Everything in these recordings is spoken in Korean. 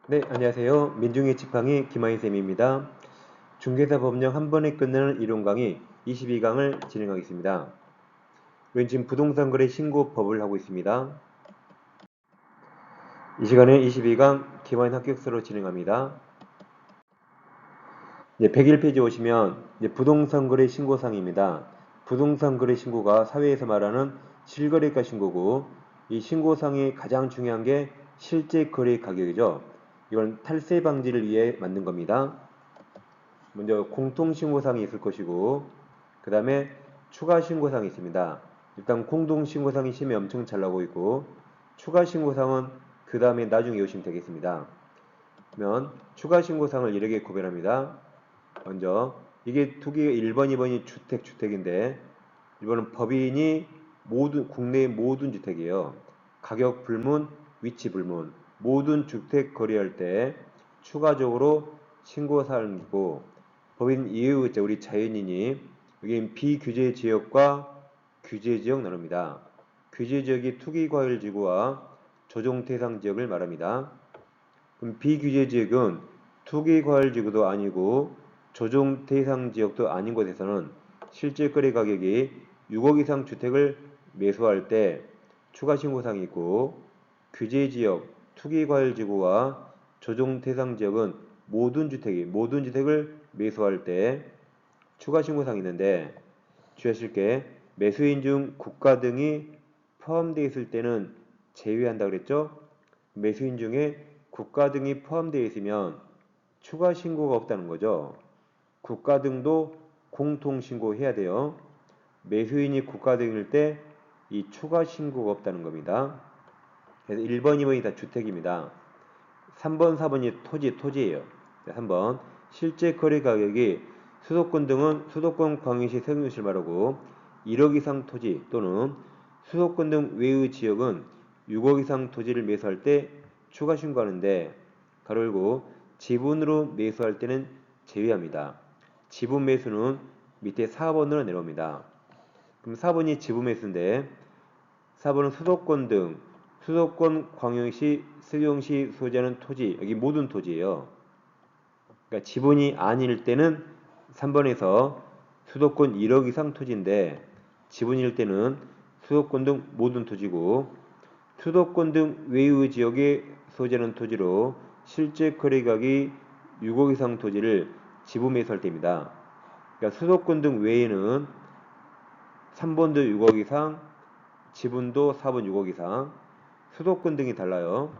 네, 안녕하세요. 민중의 지팡이 김하인쌤입니다. 중개사 법령 한 번에 끝내는 이론 강의 22강을 진행하겠습니다. 우리는 지금 부동산 거래 신고법을 하고 있습니다. 이 시간에 22강 김하인 합격서로 진행합니다. 101페이지 오시면 부동산 거래 신고상입니다. 부동산 거래 신고가 사회에서 말하는 실거래가 신고고, 이 신고상이 가장 중요한 게 실제 거래 가격이죠. 이건 탈세 방지를 위해 만든 겁니다. 먼저 공통신고상이 있을 것이고, 그 다음에 추가신고상이 있습니다. 일단 공동신고상이 심의 엄청 잘 나오고 있고, 추가신고상은 그 다음에 나중에 오시면 되겠습니다. 그러면 추가신고상을 이렇게 구별합니다. 먼저 이게 두 개가 1번, 2번이 주택인데 1번은 법인이 국내의 모든 주택이에요. 가격 불문, 위치 불문, 모든 주택 거래할 때 추가적으로 신고사항이고, 법인 이외의 우리 자연인이 여기 비규제 지역과 규제 지역 나눕니다. 규제 지역이 투기과열지구와 조정 대상 지역을 말합니다. 그럼 비규제 지역은 투기과열지구도 아니고 조정 대상 지역도 아닌 곳에서는 실제 거래 가격이 6억 이상 주택을 매수할 때 추가 신고사항이 있고, 규제 지역, 투기과열지구와 조정 대상 지역은 모든 주택을 매수할 때 추가 신고사항이 있는데, 주의하실 게 매수인 중 국가 등이 포함되어 있을 때는 제외한다 그랬죠? 매수인 중에 국가 등이 포함되어 있으면 추가 신고가 없다는 거죠. 국가 등도 공통 신고해야 돼요. 매수인이 국가 등일 때 이 추가 신고가 없다는 겁니다. 그래서 1번, 2번이 다 주택입니다. 3번, 4번이 토지예요. 3번 실제 거래 가격이 수도권 등은 수도권 광역시 세종시를 말하고 1억 이상 토지 또는 수도권 등 외의 지역은 6억 이상 토지를 매수할 때 추가 신고하는데, 가로 열고 지분으로 매수할 때는 제외합니다. 지분 매수는 밑에 4번으로 내려옵니다. 그럼 4번이 지분 매수인데 4번은 수도권 광역시 세종시 소재하는 토지, 여기 모든 토지예요. 그러니까 지분이 아닐 때는 3번에서 수도권 1억 이상 토지인데, 지분일 때는 수도권 등 모든 토지고, 수도권 등 외의 지역에 소재하는 토지로 실제 거래가격이 6억 이상 토지를 지분 매수할 때입니다. 그러니까 수도권 등 외에는 3번도 6억 이상, 지분도 4번 6억 이상, 수도권 등이 달라요.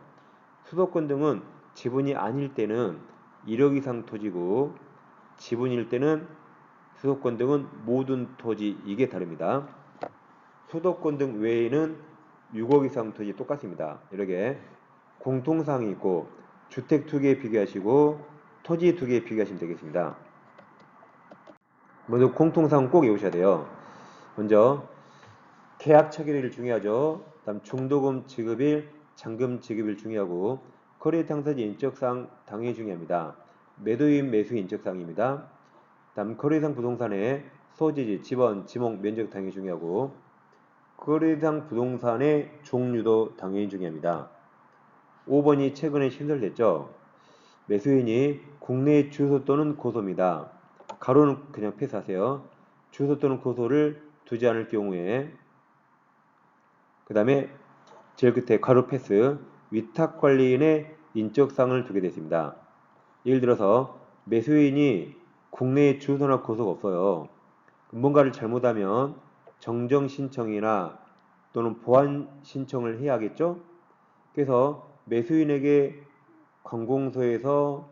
수도권 등은 지분이 아닐 때는 1억 이상 토지고, 지분일 때는 수도권 등은 모든 토지, 이게 다릅니다. 수도권 등 외에는 6억 이상 토지 똑같습니다. 이렇게 공통사항이 있고 주택 2개 비교하시고 토지 2개 비교하시면 되겠습니다. 먼저 공통사항 꼭 외우셔야 돼요. 먼저 계약 체결일 중요하죠. 다음 중도금 지급일, 잔금 지급일 중요하고, 거래 당사자 인적사항 당연히 중요합니다. 매도인 매수인 인적사항입니다. 다음 거래상 부동산의 소재지, 지번, 지목, 면적 당연히 중요하고, 거래상 부동산의 종류도 당연히 중요합니다. 5번이 최근에 신설됐죠. 매수인이 국내 주소 또는 고소입니다. 가로는 그냥 패스하세요. 주소 또는 고소를 두지 않을 경우에, 그 다음에 제일 끝에 가로 패스, 위탁관리인의 인적사항을 두게 되었습니다. 예를 들어서 매수인이 국내에 주소나 고소가 없어요. 뭔가를 잘못하면 정정 신청이나 또는 보완 신청을 해야 하겠죠? 그래서 매수인에게 관공서에서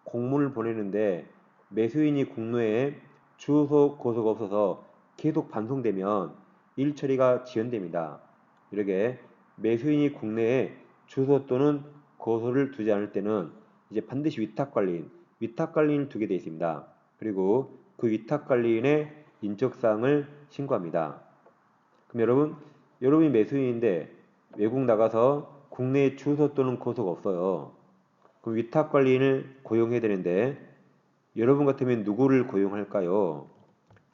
공문을 보내는데 매수인이 국내에 주소 고소가 없어서 계속 반송되면 일 처리가 지연됩니다. 이렇게 매수인이 국내에 주소 또는 고소를 두지 않을 때는 이제 반드시 위탁관리인을 두게 되어 있습니다. 그리고 그 위탁관리인의 인적사항을 신고합니다. 그럼 여러분이 매수인인데 외국 나가서 국내에 주소 또는 고소가 없어요. 그럼 위탁관리인을 고용해야 되는데, 여러분 같으면 누구를 고용할까요?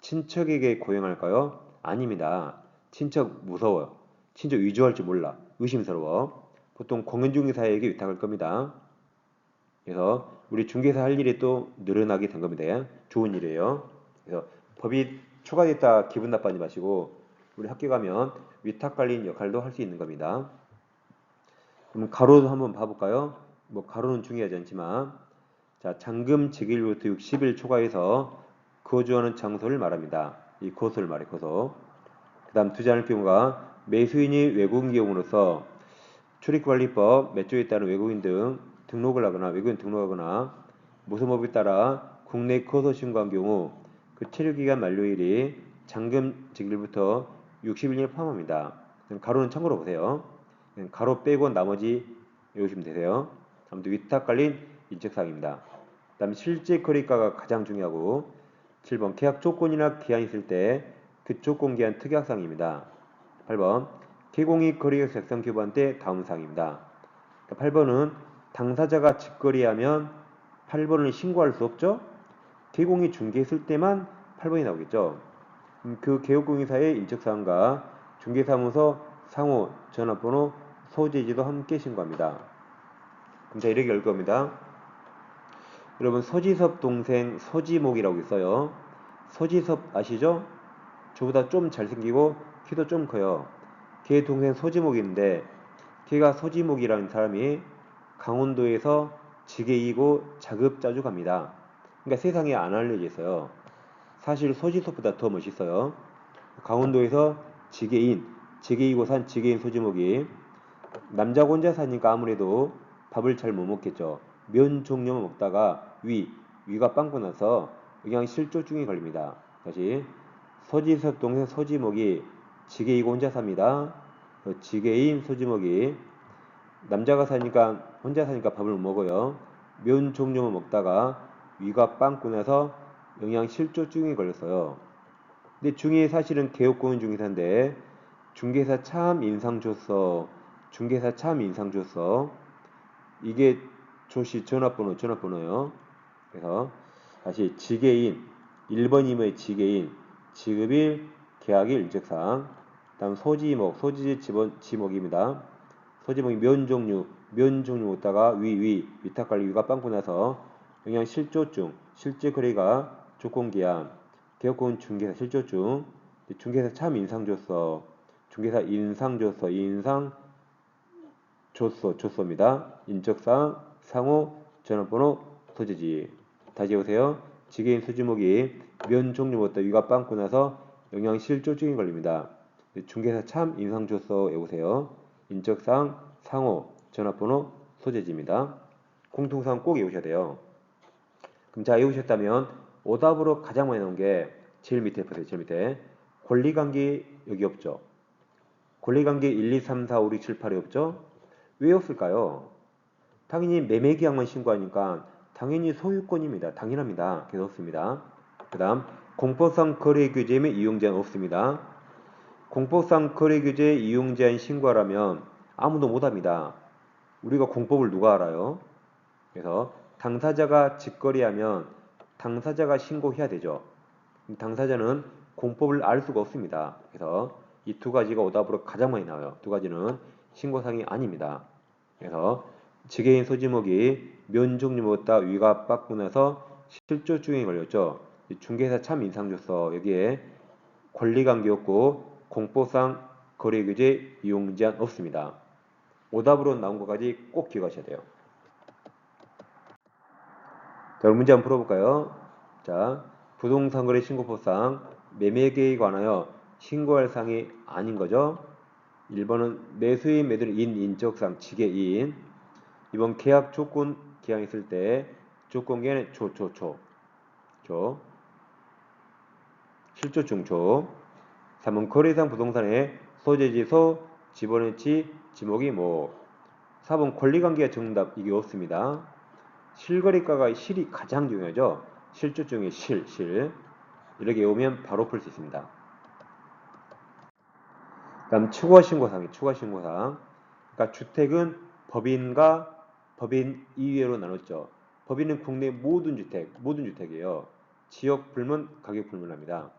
친척에게 고용할까요? 아닙니다. 친척 무서워요. 친척 위조할 줄 몰라. 의심스러워. 보통 공인중개사에게 위탁할 겁니다. 그래서 우리 중개사 할 일이 또 늘어나게 된 겁니다. 좋은 일이에요. 그래서 법이 추가됐다 기분 나빠하지 마시고 우리 학교 가면 위탁 관리인 역할도 할 수 있는 겁니다. 그럼 가로도 한번 봐볼까요? 뭐 가로는 중요하지 않지만 자 잔금 직일부터 60일 초과해서 거주하는 장소를 말합니다. 이 거소를 말해 거소. 그 다음 투자할 경우가 매수인이 외국인 경우로서 출입관리법 몇 조에 따른 외국인 등 등록을 하거나 외국인 등록하거나 모성법에 따라 국내 거소 신고한 경우 그 체류기간 만료일이 잔금 직일부터 60일을 포함합니다. 가로는 참고로 보세요. 가로 빼고 나머지 외우시면 되세요. 아무튼 위탁 관련 인적사항입니다. 그 다음 실제 거래가가 가장 중요하고 7번 계약 조건이나 기한이 있을 때 그 조건 기한 특약사항입니다. 8번 개공이 거래계약 작성 교부한 때 다음 사항입니다. 8번은 당사자가 직거래하면 8번을 신고할 수 없죠. 개공이 중개했을 때만 8번이 나오겠죠. 그 개업공인사의 인적사항과 중개사무소 상호 전화번호 소재지도 함께 신고합니다. 그럼 자 이렇게 열 겁니다. 여러분 서지섭 동생 서지목이라고 있어요. 서지섭 아시죠? 저보다 좀 잘생기고 키도 좀 커요. 걔 동생 서지목인데 걔가 서지목이라는 사람이 강원도에서 지게이고 자급자주 갑니다. 그러니까 세상에 안 알려져 있어요. 사실 서지섭보다 더 멋있어요. 강원도에서 지게이고 산 지게인 서지목이 남자가 혼자 사니까 아무래도 밥을 잘 못 먹겠죠. 면 종류만 먹다가 위가 빵꾸 나서 영양실조증에 걸립니다. 다시 서지섭 동생 서지목이 지게이고 혼자 삽니다. 지게인 서지목이 남자가 사니까 혼자 사니까 밥을 못 먹어요. 면 종류만 먹다가 위가 빵꾸 나서 영양실조증에 걸렸어요. 근데 중에 사실은 개업공인 중개사인데 중개사 참 인상 줬어. 중개사 참 인상 줬어. 이게 조씨 전화번호요. 그래서 다시 지게인 1번이면 지게인 지급일 계약일 인적사항 다음 소지지 지목입니다. 소지목이 면 종류 먹다가 위탁관리 위가 빵꾸 나서 영양 실조증 실제 거래가 조건기한 개업공인 중개사 실조증 중개사 참 인상 줬어. 중개사 인상 줬어입니다. 인적사항 상호 전화번호 소재지 다시 오세요. 지게인 수지목이 면 종류 먹다 위가 빵꾸 나서 영양실조증이 걸립니다. 중개사 참 인상 줬어 외우세요. 인적사항 상호 전화번호 소재지입니다. 공통사항 꼭 외우셔야 돼요. 그럼 자 외우셨다면 오답으로 가장 많이 나온 게 제일 밑에 보세요. 제일 밑에 권리관계 여기 없죠. 권리관계 1, 2, 3, 4, 5, 6, 7, 8이 없죠. 왜 없을까요? 당연히 매매계약만 신고하니까 당연히 소유권입니다. 당연합니다. 그래서 없습니다. 그 다음 공법상 거래규제 및 이용제한 없습니다. 공법상 거래규제 이용제한 신고하라면 아무도 못합니다. 우리가 공법을 누가 알아요? 그래서 당사자가 직거래하면 당사자가 신고해야 되죠. 당사자는 공법을 알 수가 없습니다. 그래서 이 두 가지가 오답으로 가장 많이 나와요. 두 가지는 신고사항이 아닙니다. 그래서 지게인 소지목이 면 종류 먹었다 위가 빠꾸 나서 실조증에 걸렸죠. 중개사 참 인상 줬어. 여기에 권리관계 없고 공법상 거래규제 이용제한 없습니다. 오답으로 나온 것까지 꼭 기억하셔야 돼요. 자, 문제 한번 풀어볼까요? 자, 부동산 거래 신고법상 매매계획에 관하여 신고할 사항이 아닌 거죠. 1번은 매수인 매도인 인적상 지게인 2번 계약 조건 기한 있을 때 조건 기한에 실조 중초 3번 거래상 부동산의 소재지 지번의치 지목이 4번 권리관계가 정답 이게 없습니다. 실거래가가 실이 가장 중요하죠. 실조증의 실 이렇게 오면 바로 풀 수 있습니다. 다음 추가 신고사항. 그러니까 주택은 법인과 법인 이외로 나눴죠. 법인은 국내 모든 주택이에요. 지역 불문, 가격 불문합니다.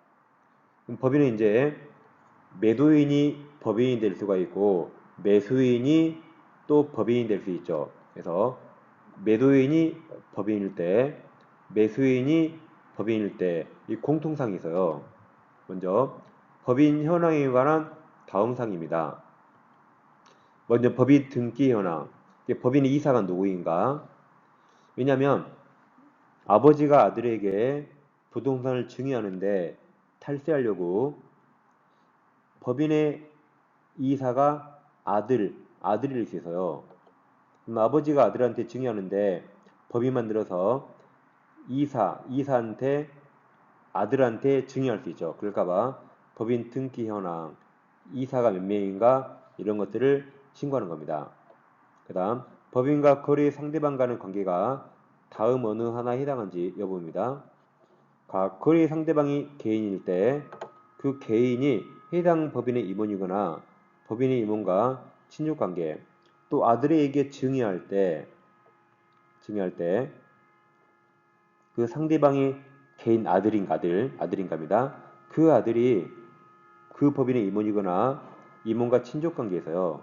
그럼 법인은 이제 매도인이 법인이 될 수가 있고 매수인이 또 법인이 될 수 있죠. 그래서 매도인이 법인일 때, 매수인이 법인일 때 이 공통상이 있어요. 먼저 법인 현황에 관한 다음 사항입니다. 먼저 법인 등기 현황. 법인의 이사가 누구인가? 왜냐하면 아버지가 아들에게 부동산을 증여하는데 탈세하려고 법인의 이사가 아들일 수 있어요. 그럼 아버지가 아들한테 증여하는데 법인 만들어서 이사한테 아들한테 증여할 수 있죠. 그럴까봐 법인 등기 현황, 이사가 몇 명인가 이런 것들을 신고하는 겁니다. 그 다음 법인과 거래 상대방 간의 관계가 다음 어느 하나에 해당하는지 여부입니다. 거래 상대방이 개인일 때 그 개인이 해당 법인의 임원이거나 법인의 임원과 친족관계, 또 아들에게 증여할 때 그 상대방이 개인 아들인갑니다. 그 아들이 그 법인의 임원이거나 임원과 친족관계에서요.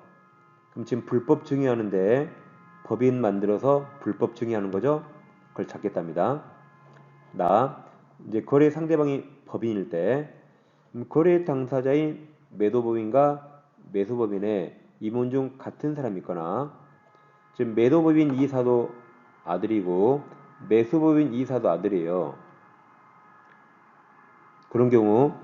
그럼 지금 불법 증여하는데 법인 만들어서 불법 증여하는 거죠. 그걸 찾겠답니다. 이제 거래 상대방이 법인일 때 거래 당사자인 매도법인과 매수법인의 임원 중 같은 사람이 있거나 지금 매도법인 이사도 아들이고 매수법인 이사도 아들이에요. 그런 경우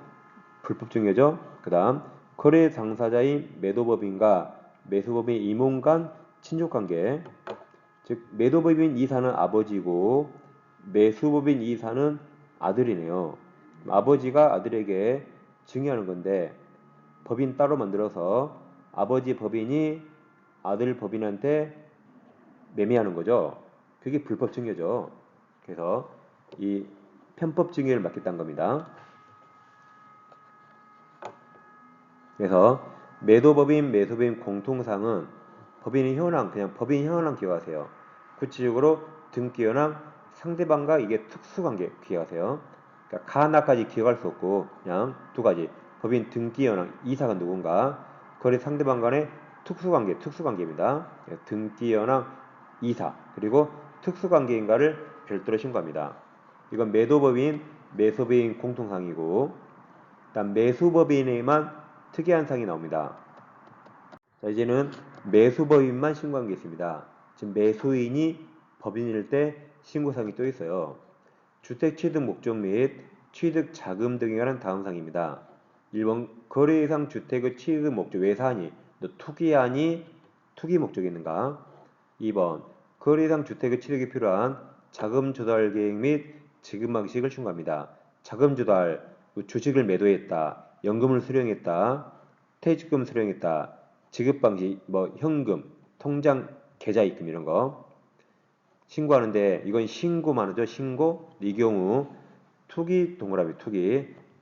불법 증여죠. 그 다음 거래 당사자인 매도법인과 매수법인 임원 간 친족관계, 즉 매도법인 이사는 아버지고 매수법인 이사는 아들이네요. 아버지가 아들에게 증여하는 건데 법인 따로 만들어서 아버지 법인이 아들 법인한테 매매하는 거죠. 그게 불법 증여죠. 그래서 이 편법 증여를 맡겠다는 겁니다. 그래서 매도법인, 매수법인 공통상은 법인의 현황, 그냥 법인 현황 기억하세요. 구체적으로 등기 현황, 상대방과 이게 특수관계 기억하세요. 그러니까 하나까지 기억할 수 없고 그냥 두 가지. 법인 등기 현황, 이사가 누군가, 거래 상대방 간의 특수관계입니다. 등기 현황, 이사, 그리고 특수관계인가를 별도로 신고합니다. 이건 매도법인, 매수법인 공통상이고, 일단 매수법인에만 특이한 사항이 나옵니다. 자, 이제는 매수법인만 신고한 게 있습니다. 지금 매수인이 법인일 때 신고사항이 또 있어요. 주택 취득 목적 및 취득 자금 등에 관한 다음 사항입니다. 1번 거래상 주택의 취득 목적 왜 사하니? 너 투기하니? 투기 목적이 있는가? 2번 거래상 주택의 취득에 필요한 자금 조달 계획 및 지급 방식을 신고합니다. 자금 조달, 주식을 매도했다, 연금을 수령했다, 퇴직금 수령했다, 지급 방식, 현금, 통장, 계좌 입금 이런 거 신고하는데 이건 신고만 하죠. 신고. 이 경우 투기 동그라미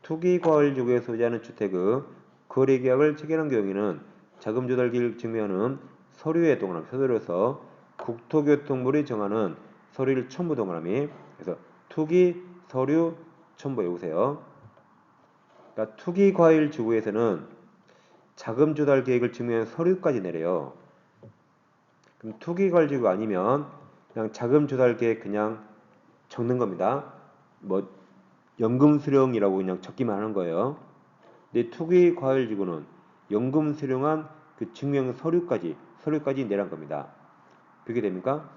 투기 과열지구에 소지하는 주택의 거래계약을 체결한 경우에는 자금 조달 기를 증명하는 서류의 동그라미 서류로서 국토교통부이 정하는 서류를 첨부 동그라미. 그래서 투기 서류 첨부 해보세요. 그러니까 투기 과열 지구에서는 자금 조달 계획을 증명하는 서류까지 내려요. 그럼 투기 과열 지구 아니면 그냥 자금 조달 계획 그냥 적는 겁니다. 연금 수령이라고 그냥 적기만 하는 거예요. 근데 투기 과열 지구는 연금 수령한 그 증명 서류까지 내란 겁니다. 그게 됩니까?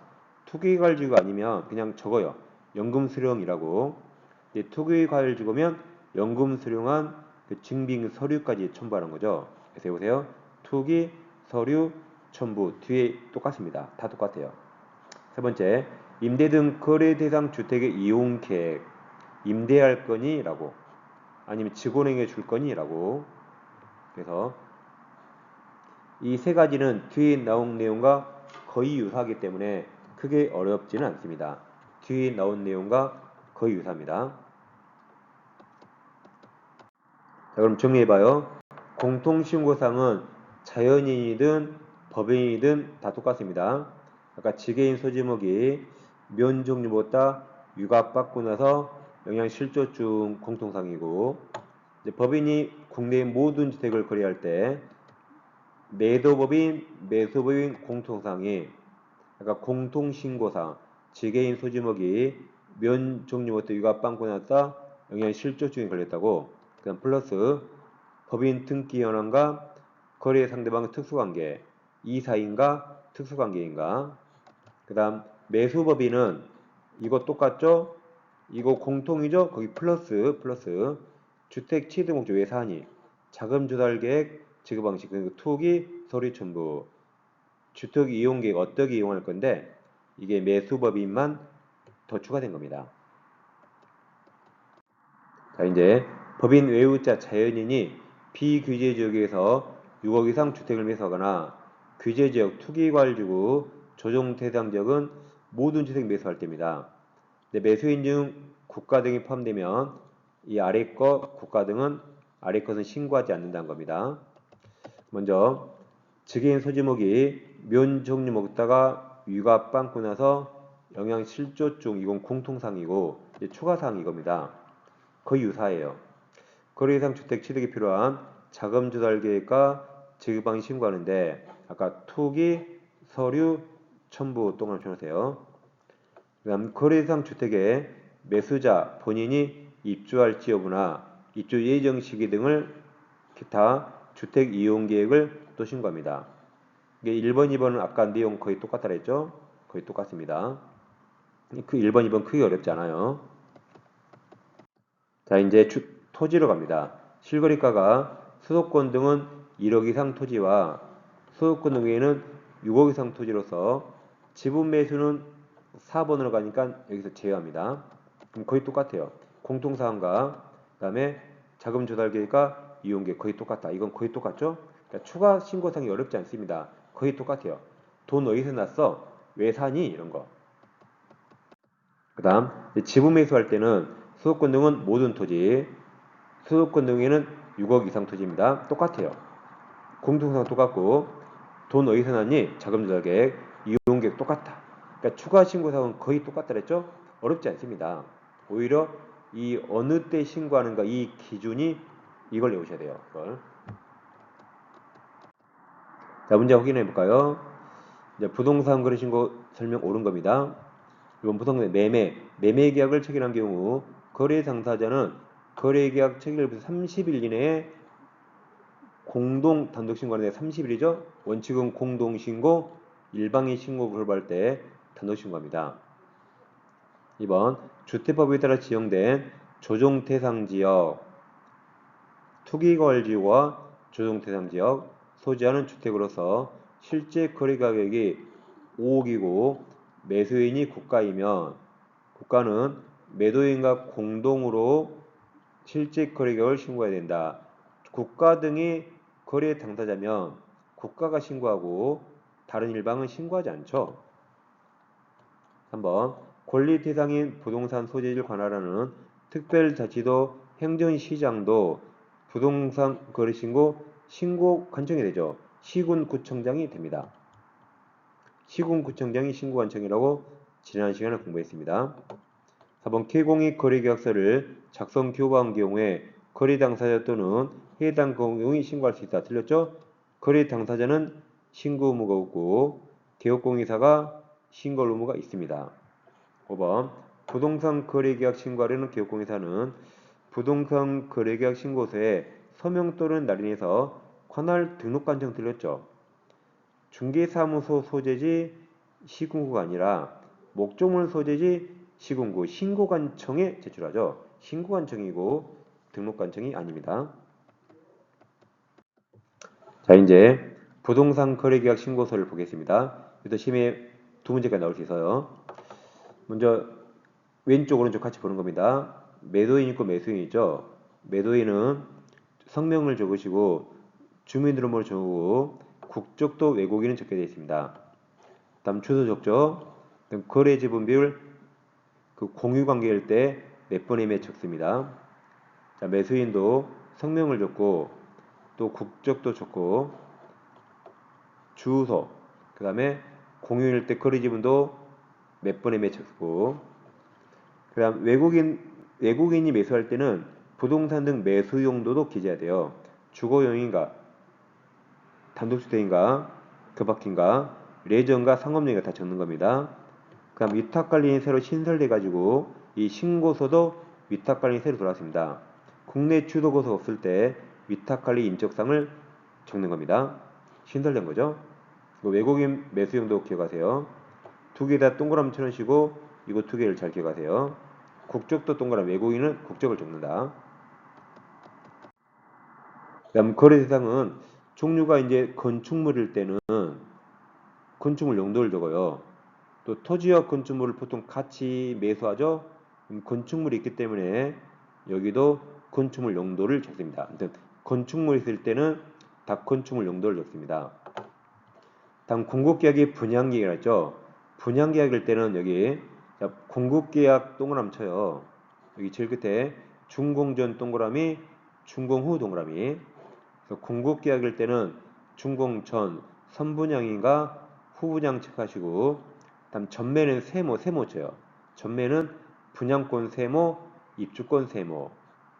투기 과열 지구 아니면 그냥 적어요. 연금 수령이라고. 근데 투기 과열 지구면 연금 수령한 그 증빙 서류까지 첨부하는 거죠. 그래서 보세요. 투기 서류 첨부 뒤에 똑같습니다. 다 똑같아요. 세 번째, 임대 등 거래 대상 주택의 이용 계획, 임대할 거니라고, 아니면 직원에게 줄 거니라고. 그래서 이 세 가지는 뒤에 나온 내용과 거의 유사하기 때문에 크게 어렵지는 않습니다. 뒤에 나온 내용과 거의 유사합니다. 자, 그럼 정리해봐요. 공통신고사항은 자연인이든 법인이든 다 똑같습니다. 아까 지게인 소지목이 면 종류보다 유갑받고 나서 영향실조증 공통상이고, 법인이 국내의 모든 주택을 거래할 때 매도법인, 매수법인 공통상이 아까 공통신고상 지게인 소지목이 면 종류부터 육아 빵꾸 났다 영양 실조증에 걸렸다고. 그다음 플러스 법인 등기 현황과 거래 상대방 특수관계 이사인가 특수관계인가. 그다음 매수법인은 이거 똑같죠? 이거 공통이죠? 거기 플러스 주택 취득 목적 외사하니 자금 조달 계획 지급 방식 그리고 투기 서류 첨부 주택 이용 계획 어떻게 이용할 건데 이게 매수법인만 더 추가된 겁니다. 자 이제 법인 외유자 자연인이 비규제 지역에서 6억 이상 주택을 매수하거나 규제 지역 투기과열지구 조정 대상 지역은 모든 주택 매수할 때입니다. 매수인 중 국가 등이 포함되면 이 아래 것 국가 등은 아래 것은 신고하지 않는다는 겁니다. 먼저 즉인 소지목이 면 종류 먹다가 위가 빵꾸 나서 영양 실조증 이건 공통사항이고 추가사항 이겁니다. 거의 유사해요. 거래 이상 주택 취득이 필요한 자금 조달 계획과 지급 방식 신고하는데 아까 투기 서류 첨부 동안 표현하세요. 그다음 거래 이상 주택의 매수자 본인이 입주할지 여부나 입주 예정 시기 등을 기타 주택 이용 계획을 또 신고합니다. 이게 1번, 2번은 아까 내용 거의 똑같다 그랬죠? 거의 똑같습니다. 그 1번, 2번 크게 어렵지 않아요. 자, 이제 토지로 갑니다. 실거래가가 수도권 등은 1억 이상 토지와 수도권 등 외에는 6억 이상 토지로서 지분 매수는 4번으로 가니까 여기서 제외합니다. 그럼 거의 똑같아요. 공통사항과 그다음에 자금 조달 계획과 이용 계획 거의 똑같다. 이건 거의 똑같죠? 그러니까 추가 신고사항이 어렵지 않습니다. 거의 똑같아요. 돈 어디서 났어? 왜 사니? 이런 거. 그다음 지분 매수할 때는 수도권 등은 모든 토지, 수도권 등에는 6억 이상 토지입니다. 똑같아요. 공통사항 똑같고 돈 어디서 났니? 자금 조달 계획, 이용 계획 똑같다. 그러니까 추가 신고사항은 거의 똑같다 그랬죠? 어렵지 않습니다. 오히려 이 어느 때 신고하는가 이 기준이 이걸 외우셔야 돼요. 이걸. 자, 문제 확인해 볼까요? 이제 부동산 거래 신고 설명 옳은 겁니다. 이번 부동산 매매 계약을 체결한 경우 거래 당사자는 거래 계약 체결부터 30일 이내에 공동 단독 신고하는 데 30일이죠. 원칙은 공동 신고, 일방의 신고 불발할 때 단독 신고합니다. 2번 주택법에 따라 지정된 조정 대상 지역, 투기거래 지역과 조정 대상 지역 소지하는 주택으로서 실제 거래 가격이 5억이고 매수인이 국가이면 국가는 매도인과 공동으로 실제 거래 가격을 신고해야 된다. 국가 등이 거래 당사자면 국가가 신고하고 다른 일방은 신고하지 않죠. 3번 권리 대상인 부동산 소재를 관할하는 특별자치도 행정시장도 부동산 거래 신고 관청이 되죠. 시군구청장이 됩니다. 시군구청장이 신고관청이라고 지난 시간에 공부했습니다. 4번 개공이 거래계약서를 작성 교부한 경우에 거래 당사자 또는 해당 공용이 신고할 수 있다. 틀렸죠? 거래 당사자는 신고 의무가 없고 개업공인사가 신고할 의무가 있습니다. 5번 부동산 거래계약 신고하려는 개업공인사는 부동산 거래계약 신고서에 서명 또는 날인해서 관할 등록관청 틀렸죠? 중개사무소 소재지 시군구가 아니라 목적물 소재지 시군구 신고관청에 제출하죠. 신고관청이고 등록관청이 아닙니다. 자 이제 부동산 거래계약 신고서를 보겠습니다. 여기서 심의 두 문제가 나올 수 있어요. 먼저 왼쪽 오른쪽 같이 보는 겁니다. 매도인 있고 매수인 있죠. 매도인은 성명을 적으시고 주민등록번호 적고 국적도 외국인은 적게 되어 있습니다. 다음 주소 적죠. 거래 지분 비율 그 공유 관계일 때 몇 번에 몇 적습니다. 자, 매수인도 성명을 적고 또 국적도 적고 주소 그 다음에 공유일 때 거래 지분도 몇 번에 몇 적고 그 다음 외국인이 매수할 때는 부동산 등 매수 용도도 기재해야 돼요. 주거용인가 단독주택인가 그 밖인가 레전과 상업령이 다 적는 겁니다. 그 다음 위탁관리인이 새로 신설돼 가지고 이 신고서도 위탁관리인이 새로 들어왔습니다. 국내 주도고서 없을 때 위탁관리 인적사항을 적는 겁니다. 신설된 거죠. 외국인 매수용도 기억하세요. 두 개 다 동그라미 쳐놓으시고 이거 두 개를 잘 기억하세요. 국적도 동그라미, 외국인은 국적을 적는다. 그다음 거래 대상은 종류가 이제 건축물일 때는 건축물 용도를 적어요. 또 토지와 건축물을 보통 같이 매수하죠. 건축물이 있기 때문에 여기도 건축물 용도를 적습니다. 아무튼 건축물이 있을 때는 다 건축물 용도를 적습니다. 다음 공급계약이 분양계약이라 했죠. 분양계약일 때는 여기 공급계약 동그라미 쳐요. 여기 제일 끝에 준공전 동그라미, 준공후 동그라미. 그래서 공급계약일 때는 준공전 선분양인가 후분양 체크하시고, 다음 전매는 세모 쳐요. 전매는 분양권 세모, 입주권 세모.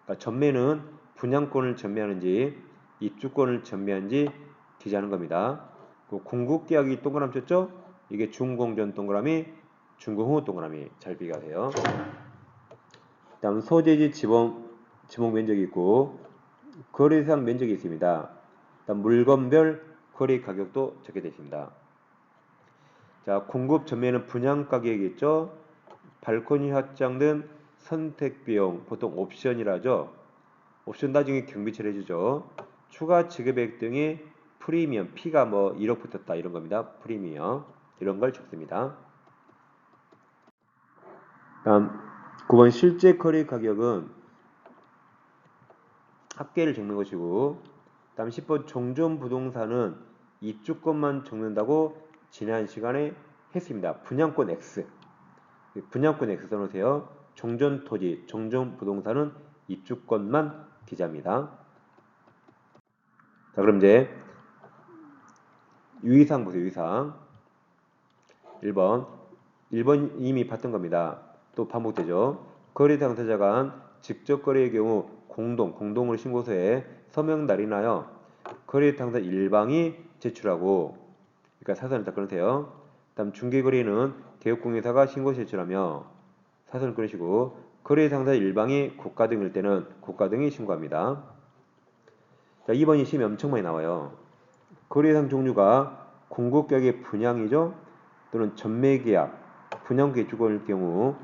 그러니까 전매는 분양권을 전매하는지 입주권을 전매하는지 기재하는 겁니다. 공급계약이 동그라미 쳤죠? 이게 준공전 동그라미, 준공후 동그라미. 잘 비교하세요. 다음 소재지 지목 면적이 있고 거래대상 면적이 있습니다. 다음 물건별 거래 가격도 적게 되어 있습니다. 자, 공급 전매는 분양 가격이겠죠. 발코니 확장 등 선택 비용, 보통 옵션이라죠. 옵션 나중에 경비처리 해주죠. 추가 지급액 등의 프리미엄, P가 뭐 1억 붙었다 이런 겁니다. 프리미엄 이런 걸 적습니다. 다음 9번 실제 거래 가격은 합계를 적는 것이고, 다음 10번 종전 부동산은 입주권만 적는다고 지난 시간에 했습니다. 분양권 X, 분양권 X 써놓으세요. 종전 토지, 종전 부동산은 입주권만 기재합니다. 자, 그럼 이제 유의사항 보세요. 유의사항 1번 이미 봤던 겁니다. 또 반복되죠. 거래 당사자 간 직접 거래의 경우 공동으로 신고서에 서명 날인하여 거래 당사자 일방이 제출하고, 그러니까 사선을 딱 끊으세요. 다음 중개거래는 개업공인사가 신고서 제출하며 사선을 끊으시고, 거래 당사자 일방이 국가 등일 때는 국가 등이 신고합니다. 자, 2번이 시험에 엄청 많이 나와요. 거래대상 종류가 공급계약의 분양이죠. 또는 전매계약, 분양계약 주거일 경우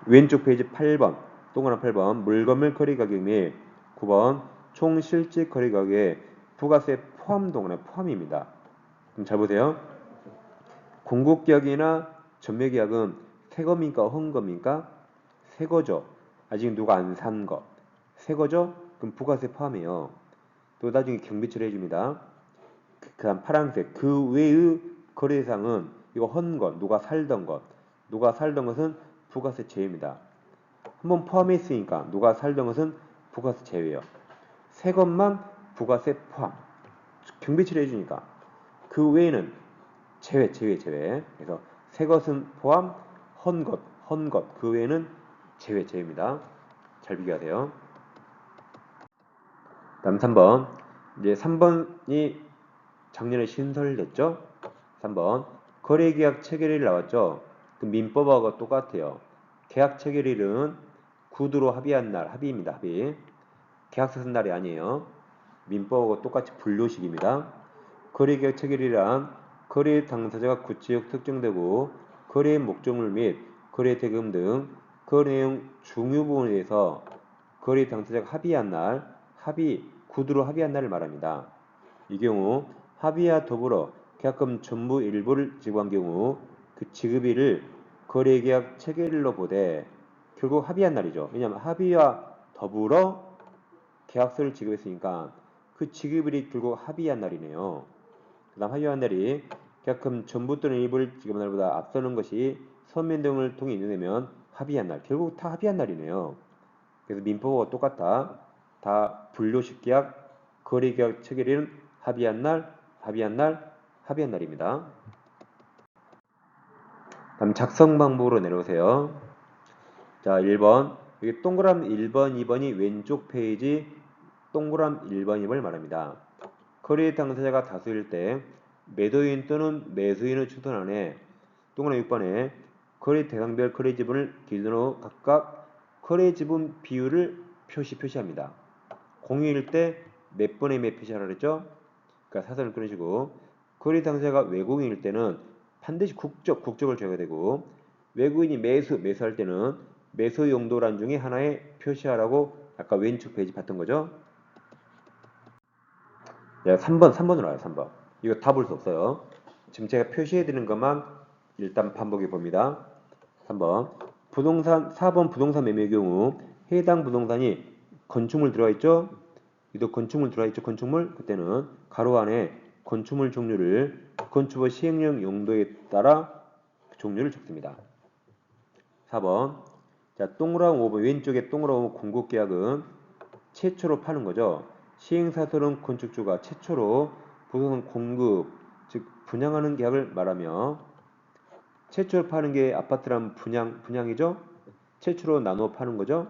왼쪽 페이지 8번, 동그란 8번 물건별 거래가격 및 9번 총 실제 거래가격에 부가세 포함 동그란 포함입니다. 그럼 잘 보세요. 공급계약이나 전매계약은 새겁니까 허은겁니까? 새거죠. 아직 누가 안 산 거. 새거죠? 그럼 부가세 포함해요. 또 나중에 경비처리 해줍니다. 그 다음 파란색 그 외의 거래대상은 이거 헌것, 누가 살던 것은 부가세 제외입니다. 한번 포함했으니까 누가 살던 것은 부가세 제외예요. 새 것만 부가세 포함. 경비처리 해주니까 그 외에는 제외. 그래서 새 것은 포함, 헌것 그 외에는 제외입니다. 잘 비교하세요. 다음 3번. 이제 3번이 작년에 신설됐죠? 3번. 거래계약 체결일 나왔죠? 그 민법하고 똑같아요. 계약 체결일은 구두로 합의한 날, 합의입니다. 합의. 계약서 쓴 날이 아니에요. 민법하고 똑같이 분류식입니다. 거래계약 체결일이란 거래 당사자가 구체적 특정되고 거래의 목적물 및 거래 대금 등 거래 내용 중요 부분에 대해서 거래 당사자가 합의한 날, 구두로 합의한 날을 말합니다. 이 경우 합의와 더불어 계약금 전부 일부를 지급한 경우 그 지급일을 거래계약 체결일로 보되 결국 합의한 날이죠. 왜냐하면 합의와 더불어 계약서를 지급했으니까 그 지급일이 결국 합의한 날이네요. 그 다음 합의한 날이 계약금 전부 또는 일부를 지급한 날보다 앞서는 것이 서면 등을 통해 인정되면 합의한 날. 결국 다 합의한 날이네요. 그래서 민법과 똑같다. 다 분류식 계약, 거래계약 체결일은 합의한 날입니다. 다음 작성 방법으로 내려오세요. 자, 1번. 여기 동그란 1번, 2번이 왼쪽 페이지 동그란 1번, 2번을 말합니다. 거래 당사자가 다수일 때 매도인 또는 매수인의 추천 안에 동그라미 6번에 거래 대상별 거래 지분을 기준으로 각각 거래 지분 비율을 표시합니다. 공유일 때 몇 번에 몇 표시하라 그랬죠? 그러니까 사선을 끊으시고 거래 당사자가 외국인일 때는 반드시 국적을 줘야 되고 외국인이 매수할 때는 매수 용도란 중에 하나에 표시하라고 아까 왼쪽 페이지 봤던 거죠? 야, 3번으로 와요, 3번. 이거 다 볼 수 없어요. 지금 제가 표시해 드리는 것만 일단 반복해 봅니다. 3번. 4번 부동산 매매의 경우 해당 부동산이 건축물 들어가 있죠? 이도 건축물 들어가 있죠? 건축물? 그때는 가로 안에 건축물 종류를 건축법 시행령 용도에 따라 종류를 적습니다. 4번. 자, 동그라미 5번 왼쪽에 동그라미 공급계약은 최초로 파는 거죠. 시행사설은 건축주가 최초로 부동산 공급, 즉 분양하는 계약을 말하며 최초로 파는 게 아파트라면 분양이죠. 최초로 나눠 파는 거죠.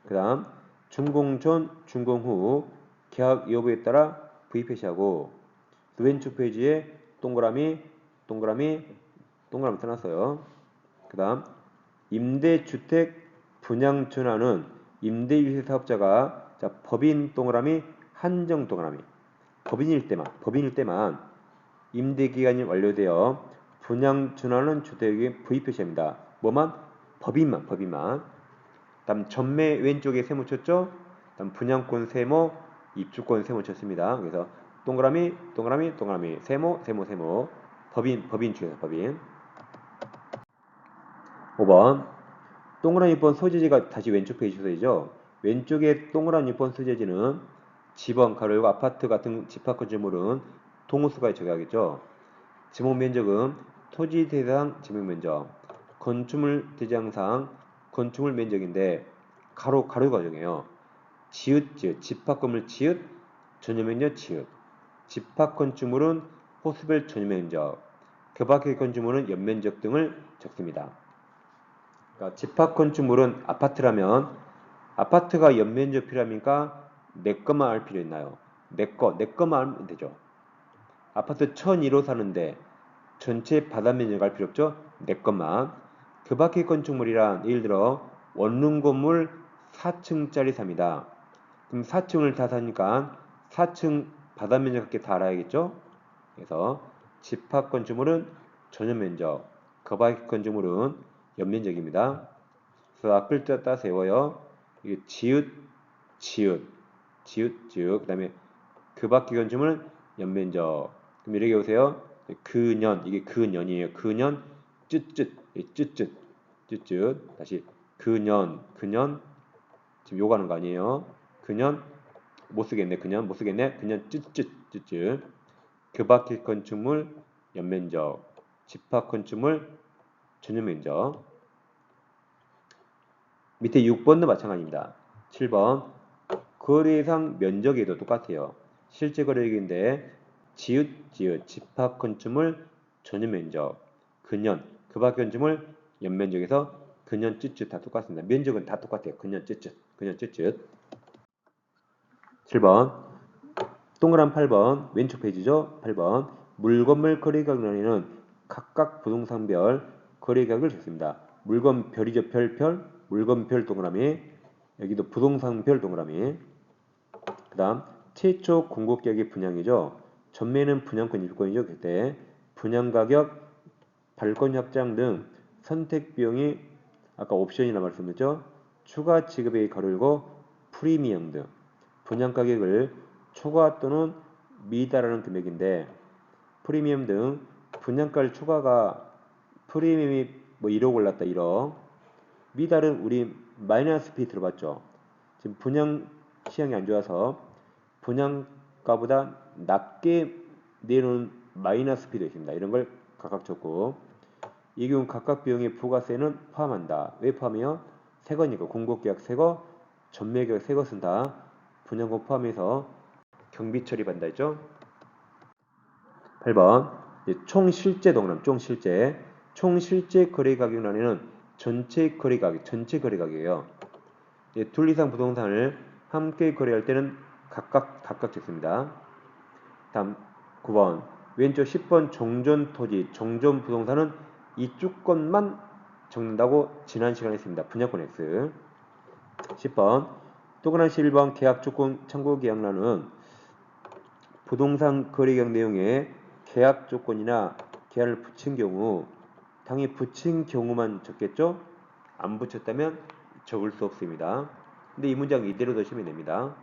그 다음 준공 전, 준공 후 계약 여부에 따라 V 표시하고 왼쪽 페이지에 동그라미 써놨어요. 그 다음 임대주택 분양 전환은 임대유세 사업자가 자, 법인 동그라미 한정 동그라미 법인일 때만 임대기간이 완료되어 분양 전환은 주택의 V 표시합니다. 뭐만? 법인만. 다음 전매 왼쪽에 세모 쳤죠? 다음 분양권 세모, 입주권 세모 쳤습니다. 그래서 동그라미, 세모, 법인 중에서 법인. 5번 동그라미 6번 소재지가 다시 왼쪽 페이지 소재죠. 왼쪽에 동그라미 6번 소재지는 집원, 가로열고 아파트 같은 집합 건축물은 동호수가 적용하겠죠. 지목 면적은 토지 대상 지목 면적, 건축물 대장상 건축물 면적인데 가로가 정해요. 지읒, 집합 건물 지읒, 전용 면적 지읒. 집합 건축물은 호수별 전용 면적, 그 밖의 건축물은 연면적 등을 적습니다. 그러니까 집합 건축물은 아파트라면 아파트가 연면적 필요합니까? 내 것만 알 필요 있나요? 내 것만 알면 되죠. 아파트 1001호 사는데 전체 바다 면적 알 필요 없죠? 내 것만. 그 밖의 건축물이란 예를 들어 원룸 건물 4층짜리 삽니다. 그럼 4층을 다 사니까 4층 바다 면적 밖에 다 알아야겠죠? 그래서 집합 건축물은 전용 면적, 그 밖의 건축물은 연면적입니다. 그래서 앞글 따 세워요. 이게 지읒, 그 다음에 그 밖의 건축물은 연면적. 그럼 이렇게 보세요. 이게 근년이에요. 근년, 쯧쯧. 다시 근년. 지금 요구하는 거 아니에요. 근년, 못 쓰겠네. 근년, 쯧쯧. 그 밖의 건축물, 연면적. 집합 건축물, 전용면적. 밑에 6번도 마찬가지입니다. 7번 거래상 면적에도 똑같아요. 실제 거래액인데 지읒 집합 건축물 전용면적 근연 그 밖의 건축물 연면적에서 근연 쯧쯧 다 똑같습니다. 면적은 다 똑같아요. 근연 쯧쯧 7번 동그란 8번 왼쪽 페이지죠. 8번 물건별 거래가격에는 각각 부동산별 거래가격을 적습니다. 물건별이죠. 물건별 동그라미 여기도 부동산별 동그라미 그 다음 최초 공급계약의 분양이죠. 전매는 분양권 입주권이죠. 그때 분양가격, 발권 협장 등 선택 비용이 아까 옵션이라 말씀드렸죠. 추가 지급액이 가로열고 프리미엄 등 분양가격을 초과 또는 미달하는 금액인데 프리미엄 등 분양가를 초과가 프리미엄이 뭐 1억 올랐다 1억 미달은 우리 마이너스 피 들어봤죠. 지금 분양 시장이 안 좋아서 분양가보다 낮게 내놓은 마이너스 피도 있습니다. 이런 걸 각각 적고 이 경우 각각 비용의 부가세는 포함한다. 왜 포함해요? 새거니까 공급계약 새거, 전매계약 새것은 다 분양권 포함해서 경비 처리받는다 했죠. 8번 총실제 동그라미 총실제 거래가격란에는 전체 거래가격이에요. 둘 이상 부동산을 함께 거래할 때는 각각 적습니다. 다음 9번 왼쪽 10번 종전 토지, 종전 부동산은 이 주권만 적는다고 지난 시간에 했습니다. 분양권 X. 10번 또그나시 1번 계약 조건 참고 계약란은 부동산 거래 계약 내용에 계약 조건이나 계약을 붙인 경우 당연히 붙인 경우만 적겠죠? 안 붙였다면 적을 수 없습니다. 근데 이 문장 이대로 넣으시면 됩니다.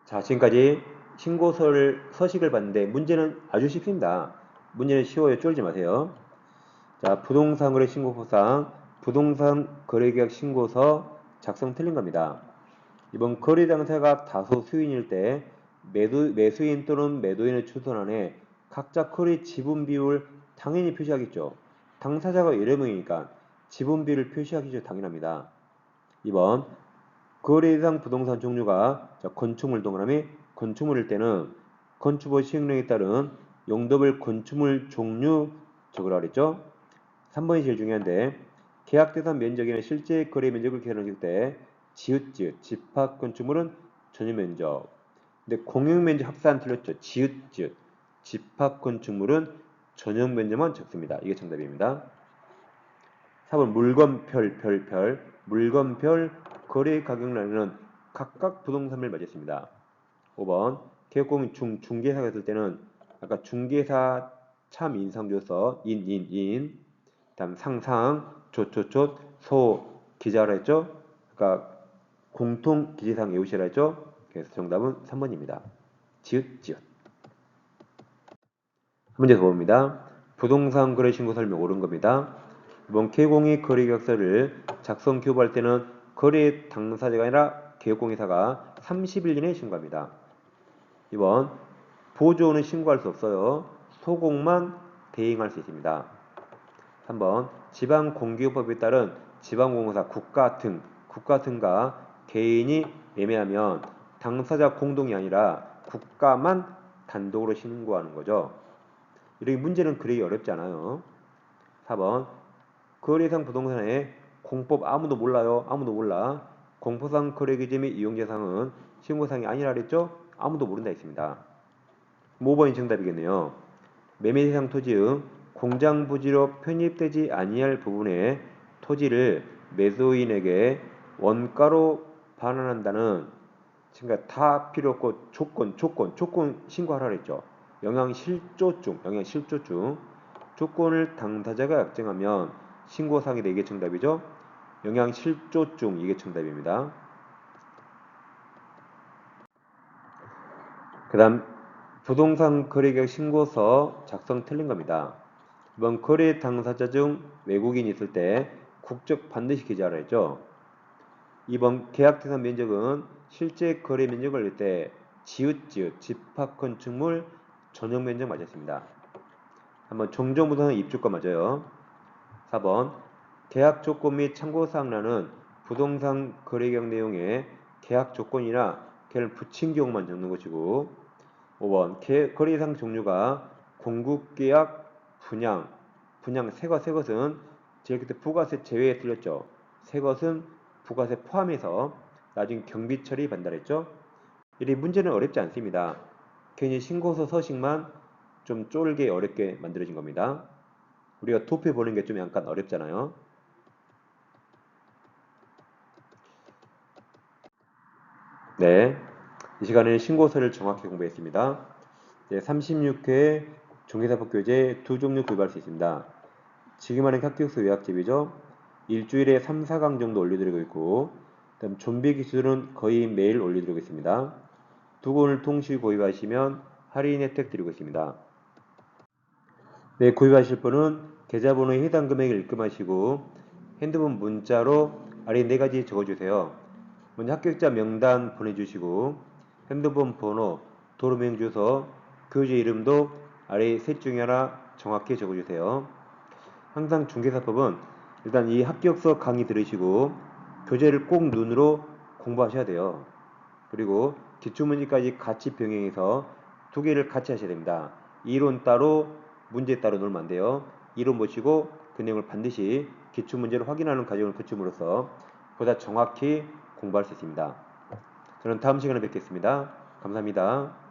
자, 지금까지 서식을 봤는데 문제는 아주 쉽습니다. 문제는 쉬워요. 쫄지 마세요. 자, 부동산 거래 신고서상 부동산 거래계약 신고서 작성 틀린 겁니다. 이번 거래 당사자가 다소 수인일 때 매수인 또는 매도인의 추선안에 각자 거래 지분 비율 당연히 표시하겠죠. 당사자가 여러 명이니까 지분 비율을 표시하기죠. 당연합니다. 2번 거래 대상 부동산 종류가 건축물 동그라미 건축물일 때는 건축법 시행령에 따른 용도별 건축물 종류 적으라 그랬죠. 3번이 제일 중요한데 계약 대상 면적이나 실제 거래 면적을 계산할 때 지읒 집합 건축물은 전용 면적. 근데 공용 면적 합산 틀렸죠. 지읒 집합 건축물은 전용 면적만 적습니다. 이게 정답입니다. 4번 물건별 거래 가격란에는 각각 부동산을 맞았습니다. 5번 계획공인 중개사가 있을 때는 아까 중개사 참 인상줘서 인 다음 상상 소 기자라 했죠. 그러니까 공통 기재사항 외우시라 했죠. 그래서 정답은 3번입니다. 지읒 문제 더 봅니다. 부동산 거래 신고 설명 옳은 겁니다. 이번 개공의 거래 계약서를 작성 교부할 때는 거래 당사자가 아니라 계획공개사가 30일 이내에 신고합니다. 이번 보조는 신고할 수 없어요. 소공만 대행할 수 있습니다. 3번 지방공개법에 따른 지방공사 국가 등과 개인이 매매하면 당사자 공동이 아니라 국가만 단독으로 신고하는 거죠. 이렇게 문제는 그리 어렵지 않아요. 4번 거래상 부동산에 공법 아무도 몰라요. 아무도 몰라. 공포상 거래기재 및 이용재상은 신고상이 아니라 그랬죠? 아무도 모른다 했습니다. 5번이 정답이겠네요. 매매대상 토지의 공장 부지로 편입되지 아니할 부분의 토지를 매수인에게 원가로 반환한다는 그러니까 다 필요 없고 조건 신고하라 그랬죠. 영향실조증 조건을 당사자가 약정하면 신고사항이다. 이게 정답이죠. 영향실조증 이게 정답입니다. 그 다음 부동산 거래계약 신고서 작성 틀린 겁니다. 이번 거래 당사자 중 외국인이 있을 때 국적 반드시 기재하라 했죠. 이번 계약 대상 면적은 실제 거래 면적을 낼 때 지읒 집합 건축물 전용 면적 맞았습니다. 한번 종전부동산 입주권 맞아요. 4번 계약 조건 및 참고사항란은 부동산 거래계약 내용에 계약 조건이나 걔를 붙인 경우만 적는 것이고 5번 거래상 종류가 공급계약, 분양 새 것은 제가 그때 부가세 제외에 틀렸죠. 새 것은 부가세 포함해서 나중에 경비처리 반달했죠. 이 문제는 어렵지 않습니다. 괜히 신고서 서식만 좀 쫄게 어렵게 만들어진 겁니다. 우리가 도표 보는 게 좀 약간 어렵잖아요. 네, 이 시간에는 신고서를 정확히 공부했습니다. 36회 종회사법교재 두 종류 구입할 수 있습니다. 지금 하는 합격서 요약집이죠. 일주일에 3, 4강 정도 올려드리고 있고 그다음 좀비 기술은 거의 매일 올려드리고 있습니다. 두 권을 동시 구입하시면 할인 혜택 드리고 있습니다. 네, 구입하실 분은 계좌번호에 해당 금액을 입금하시고 핸드폰 문자로 아래 4가지 적어주세요. 먼저 합격자 명단 보내주시고 핸드폰 번호, 도로명 주소, 교재 이름도 아래 셋 중에 하나 정확히 적어주세요. 항상 중개사법은 일단 이 합격서 강의 들으시고 교재를 꼭 눈으로 공부하셔야 돼요. 그리고 기출문제까지 같이 병행해서 두 개를 같이 하셔야 됩니다. 이론 따로 문제 따로 놓으면 안 돼요. 이론 보시고 그 내용을 반드시 기출문제를 확인하는 과정을 거침으로써 보다 정확히 공부할 수 있습니다. 저는 다음 시간에 뵙겠습니다. 감사합니다.